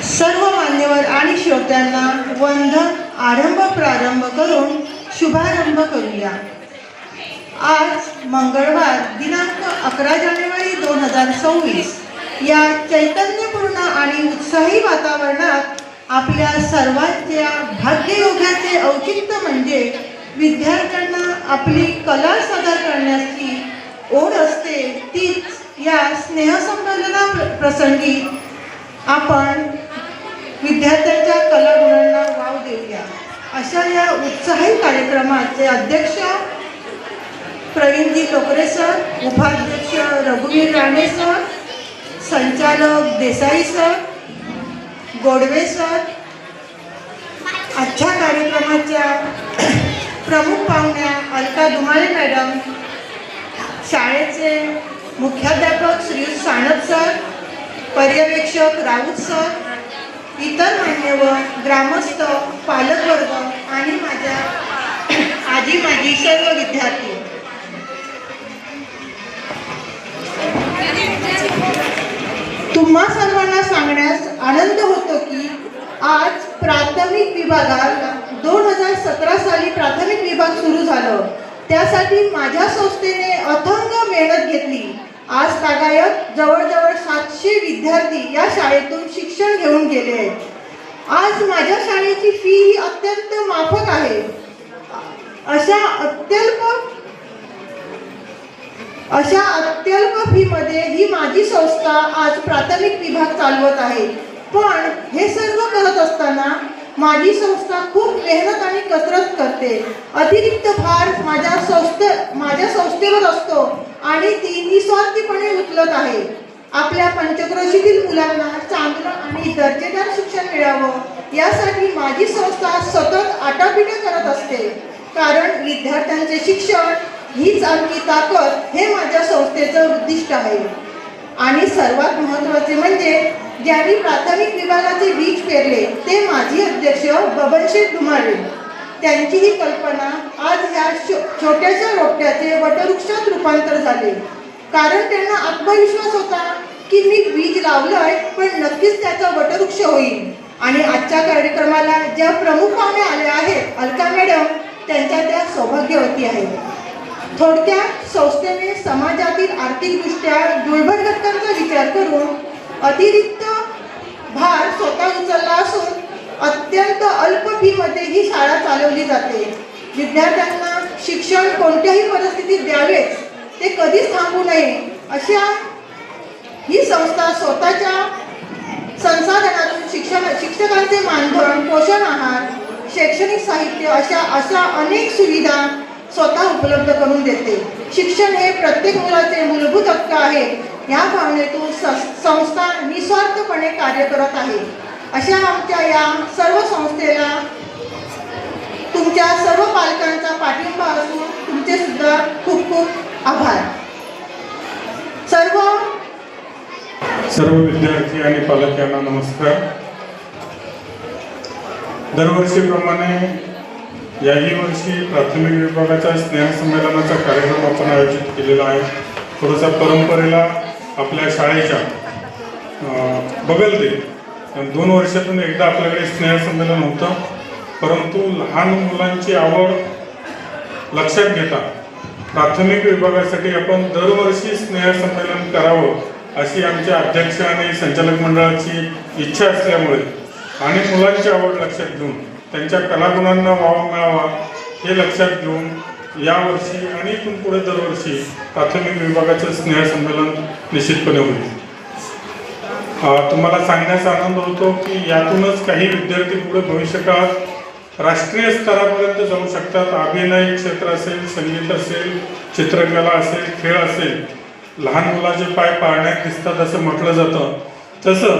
सर्व मान्यवर आणि श्रोत्यांना वंदन आरंभ प्रारंभ करून शुभारंभ करूया। आज मंगळवार दिनांक 11 जानेवारी 2026 या चैतन्यपूर्ण आणि उत्साही वातावरणात आपल्या सर्वांच्या भाग्ययोगाचे औचित्य म्हणजे विद्यार्थ्यांना आपली कला सादर करण्याची ओढ असते। तीच या स्नेहसंमेलना प्रसंगी आपण विद्यार्थ्यांच्या कलागुणांना वाव देऊया। अशा या उत्साही कार्यक्रमाचे अध्यक्ष प्रवीणजी टोकरे सर, उपाध्यक्ष रघुवीर राणे सर, संचालक देसाई सर, गोडवे सर, आजच्या कार्यक्रमाच्या प्रमुख पाहुण्या अलका दुमारे मॅडम, शाळेचे मुख्याध्यापक श्री सानप सर, पर्यवेक्षक राऊत सर, इतर मान्यवर, ग्रामस्थ, पालकवर्ग आणि माझ्या आजी माजी सर्व विद्यार्थी, तुम्हा सर्वांना सांगण्यास आनंद होतो की आज प्राथमिक विभागात 2017 साली प्राथमिक विभाग सुरू झालं। त्यासाठी माझ्या संस्थेने अथंग मेहनत घेतली। आज तागायत जवळजवळ 700 विद्यार्थी या शाळेतून शिक्षण घेऊन गेले आहेत। आज माझ्या शाळेची फी ही अत्यंत माफक आहे। अशा अत्यल्प फी मध्ये ही माझी संस्था आज प्राथमिक विभाग चालवत आहे। पण हे सर्व करत असताना माझी संस्था खूप मेहनत आणि कसरत करते। अतिरिक्त भार माझ्या संस्थेवर असतो आणि ती निस्वार्थीपणे उचलत आहे। आपल्या पंचक्रोशीतील मुलांना चांगलं आणि दर्जेदार शिक्षण मिळावं यासाठी माझी संस्था सतत आटापिटा करत असते। कारण विद्यार्थ्यांचे शिक्षण हीच आमची ताकद हे माझ्या संस्थेचं उद्दिष्ट आहे। आणि सर्वात महत्त्वाचे म्हणजे ज्यांनी प्राथमिक विभागाचे बीज पेरले ते माजी अध्यक्ष बबनशेठ धुमाळे। त्यांची ही कल्पना आज ह्या छोट्याशा रोपट्याचे वटवृक्षात रूपांतर झाले। कारण त्यांना आत्मविश्वास होता की मी बीज लावलंय पण नक्कीच त्याचा वटवृक्ष होईल। आणि आजच्या कार्यक्रमाला ज्या प्रमुख पाहुणे आल्या आहेत अलका मॅडम, त्यांच्या त्या सौभाग्यवती आहेत। थोडक्यात संस्थेने समाजातील आर्थिकदृष्ट्या दुर्बल घटकांचा विचार करून अतिरिक्त भार स्वतः उचलला असून अत्यंत अल्प फी मध्ये ही शाळा चालवली जाते। विद्यार्थ्यांना शिक्षण कोणत्याही परिस्थितीत द्यावेच, ते कधीच थांबू नये अशा ही संस्था स्वतःच्या संसाधनातून शिक्षकांचे मानधन, पोषण आहार, शैक्षणिक साहित्य अशा अनेक सुविधा स्वतः उपलब्ध करून देते। शिक्षण हे प्रत्येक मुलाचे मूलभूत हक्क आहे या भावनेतून संस्था निस्वार्थपणे कार्य करत आहे। अशा आमच्या या सर्व संस्थेला तुमच्या सर्व पालकांचा पाठिंबा असून तुमचे सुद्धा खूप खूप आभार। सर्व विद्यार्थी आणि पालक यांना नमस्कार। दरवर्षीप्रमाणे याही वर्षी प्राथमिक विभागाच्या स्नेहसंमेलनाचा कार्यक्रम आपण आयोजित केलेला आहे। थोडासा परंपरेला आपल्या शाळेच्या बगलते 2 वर्षातून एकदा आपल्याकडे स्नेहसंमेलन होतं। परंतु लहान मुलांची आवड लक्षात घेता प्राथमिक विभागासाठी आपण दरवर्षी स्नेहसंमेलन करावं अशी आमच्या अध्यक्ष आणि संचालक मंडळाची इच्छा असल्यामुळे आणि मुलांची आवड लक्षात घेऊन त्यांच्या कलागुणांना वाव मिळावा हे लक्षात घेऊन यावर्षी आणि इथून पुढे दरवर्षी प्राथमिक विभागाचं स्नेहसंमेलन निश्चितपणे होईल। तुम्हाला सांगण्याचा आनंद होतो की यातूनच काही विद्यार्थी पुढे भविष्यकाळात राष्ट्रीय स्तरापर्यंत जाऊ शकतात। अभिनय क्षेत्र असेल, संगीत असेल, चित्रकला असेल, खेळ असेल, लहान मुलाचे पाय पाळण्यात दिसतात असं म्हटलं जातं। तसं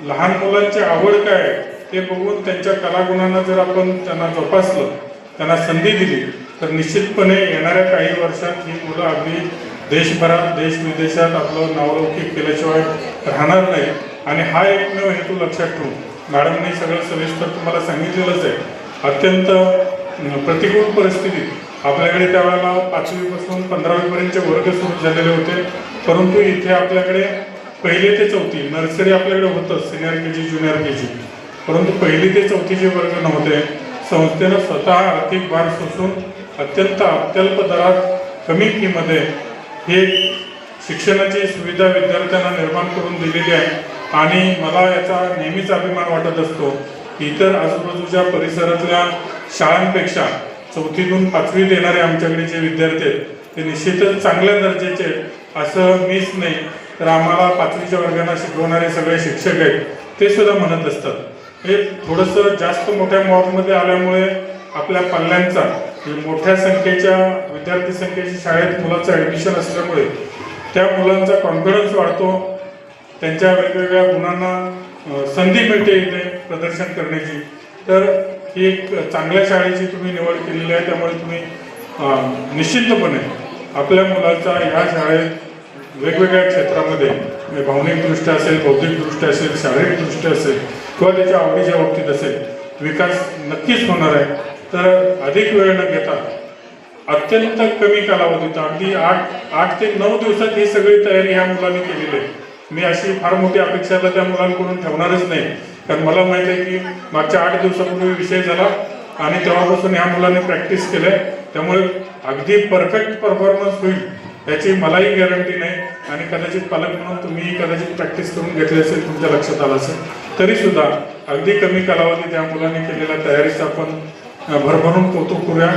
लहान मुलांची आवड काय ते बघून त्यांच्या कलागुणांना जर आपण त्यांना जोपासलं, त्यांना संधी दिली तर निश्चितपणे येणाऱ्या काही वर्षात ही मुलं अगदी देशभरात, देश विदेशात आपलं नावलौकिक केल्याशिवाय राहणार नाही। आणि हा एकमेव हेतू लक्षात ठेवून मॅडमने सगळं सविस्तर तुम्हाला सांगितलेलंच आहे। अत्यंत प्रतिकूल परिस्थितीत आपल्याकडे त्यावेळेला 5वी पासून 15वी पर्यंतचे वर्ग सुरू झालेले होते। परंतु इथे आपल्याकडे पहिली ते चौथी नर्सरी आपल्याकडे होतं, सिनियर के जी, ज्युनियर के जी, परंतु पहिली ते चौथीचे वर्ग नव्हते. संस्थेनं स्वतः आर्थिक भार सोसून अत्यंत अत्यल्प दरात कमी फीमध्ये हे शिक्षणाची सुविधा विद्यार्थ्यांना निर्माण करून दिलेली आहे. आणि मला याचा नेहमीच अभिमान वाटत असतो की इतर आजूबाजूच्या परिसरातल्या शाळांपेक्षा चौथीतून पाचवी देणारे आमच्याकडे जे विद्यार्थी आहेत ते निश्चितच चांगल्या दर्जाचे आहेत असं मीच नाही तर आम्हाला पाचवीच्या वर्गांना शिकवणारे सगळे शिक्षक आहेत ते सुद्धा म्हणत असतात. हे थोडंसं जास्त मोठ्या मॉबमध्ये आल्यामुळे आपल्या पाल्यांचा मोठ्या संख्येच्या विद्यार्थी संख्येच्या शाळेत मुलाचं ॲडमिशन असल्यामुळे त्या मुलांचा कॉन्फिडन्स वाढतो, त्यांच्या वेगवेगळ्या गुणांना संधी मिळते इथे प्रदर्शन करण्याची. तर ही एक चांगल्या शाळेची तुम्ही निवड केलेली आहे, त्यामुळे तुम्ही निश्चितपणे आपल्या मुलाचा या शाळेत वेगवेगळ्या क्षेत्रामध्ये भावनिकदृष्ट्या असेल, बौद्धिकदृष्ट्या असेल, शारीरिकदृष्ट्या असेल किंवा त्याच्या आवडीच्या बाबतीत असेल विकास नक्कीच होणार आहे. तर अधिक वेळ न घेता अत्यंत कमी कालावधीत अगदी 8 ते 9 दिवसात ही सगळी तयारी ह्या मुलांनी केलेली आहे. मी अशी फार मोठी अपेक्षा त्या मुलांकडून ठेवणारच नाही, कारण मला माहिती आहे की मागच्या 8 दिवसापूर्वी विषय झाला आणि तेव्हापासून ह्या मुलांनी प्रॅक्टिस केली आहे. त्यामुळे अगदी परफेक्ट परफॉर्मन्स होईल याची मलाही गॅरंटी नाही. आणि कदाचित पालक म्हणून तुम्ही कदाचित प्रॅक्टिस करून घेतली असेल, तुमच्या लक्षात आलं असेल, तरीसुद्धा अगदी कमी कालावधीत त्या मुलांनी केलेल्या तयारीचं आपण भरभरून कौतुक करूया.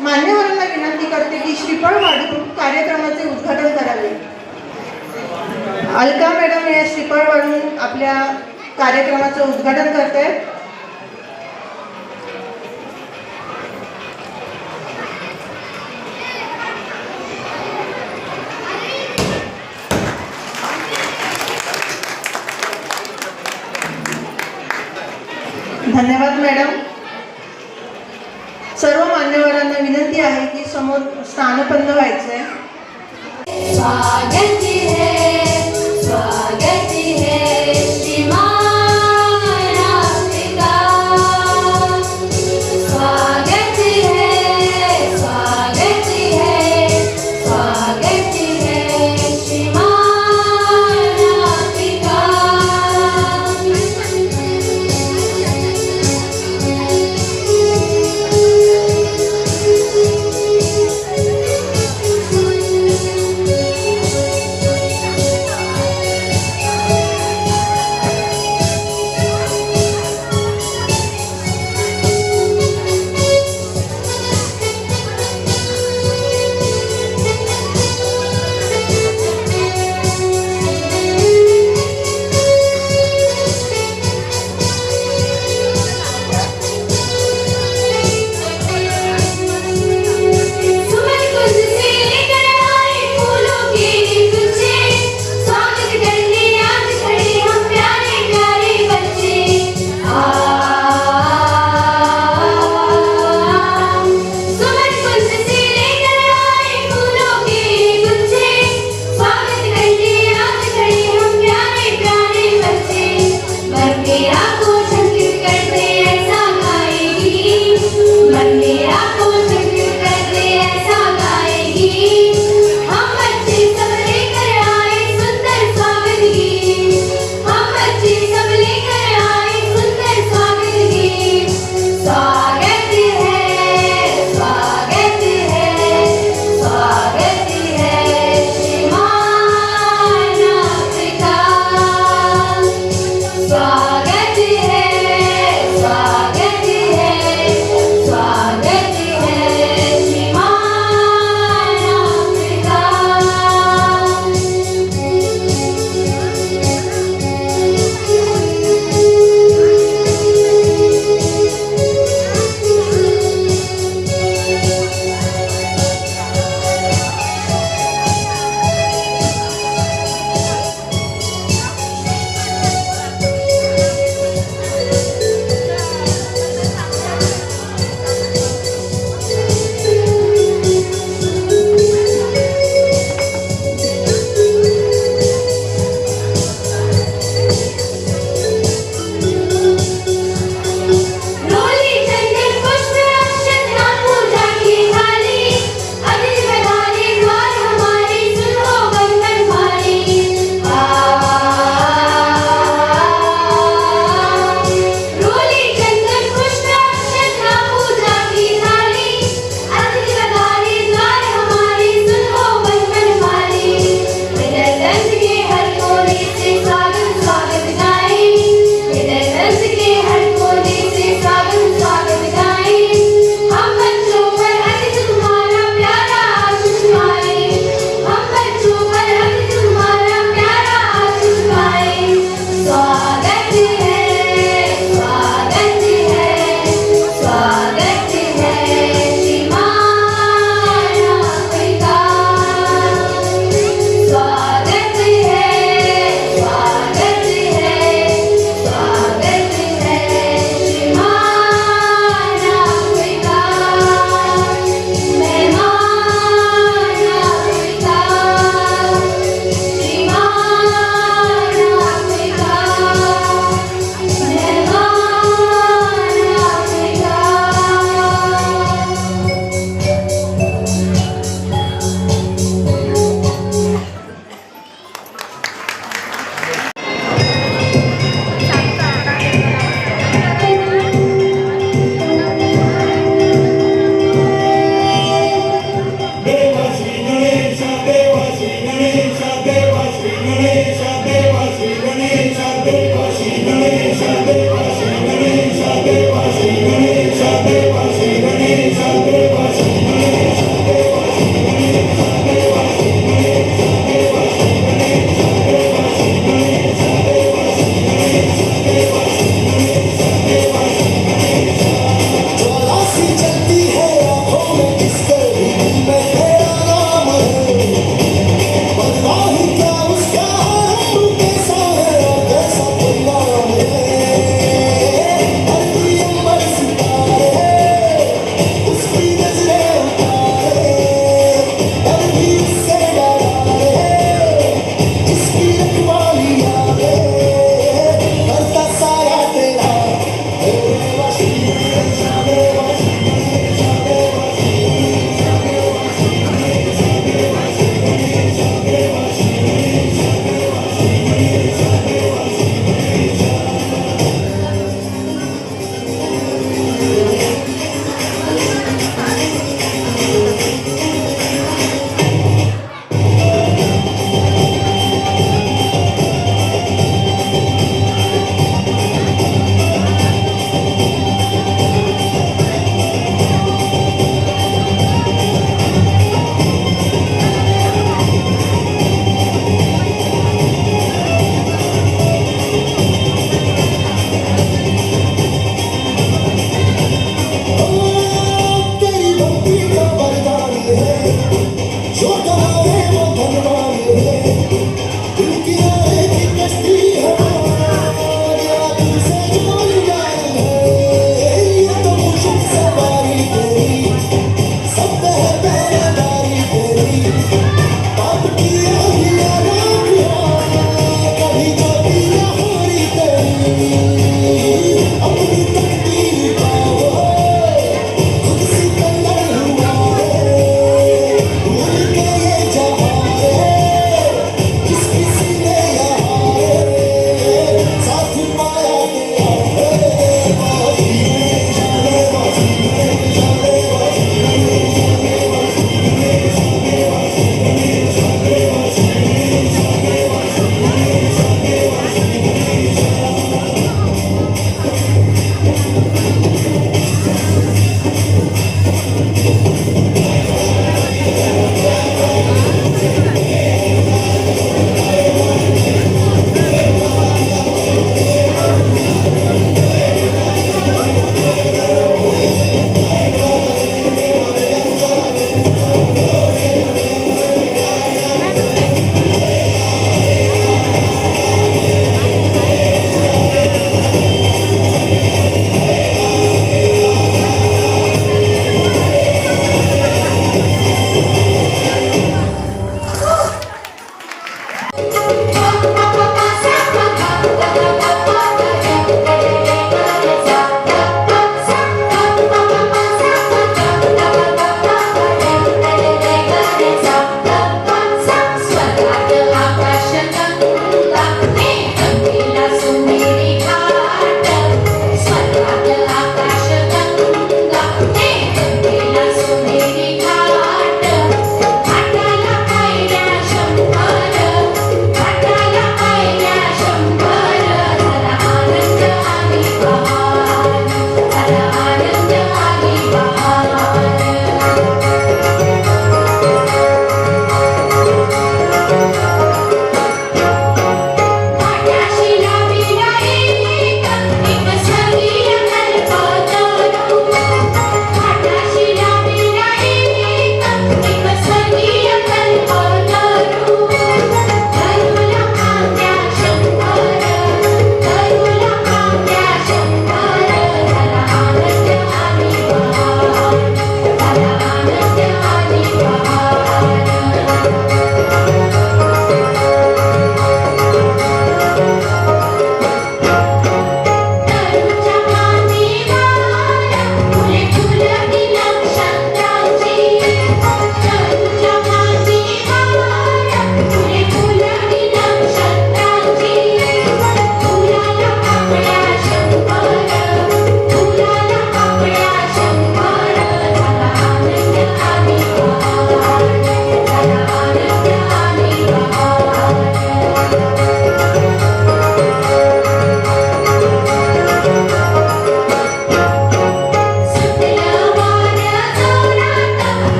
मान्यवरांना विनंती करते की श्रीफळ वाढून कार्यक्रमाचे उद्घाटन करावे. अलका मॅडम या श्रीफळ वाढून आपल्या कार्यक्रमाचं उद्घाटन करते. धन्यवाद मॅडम. सर्व मान्यवरांना विनंती आहे की समोर स्थानपन्न व्हायचंय.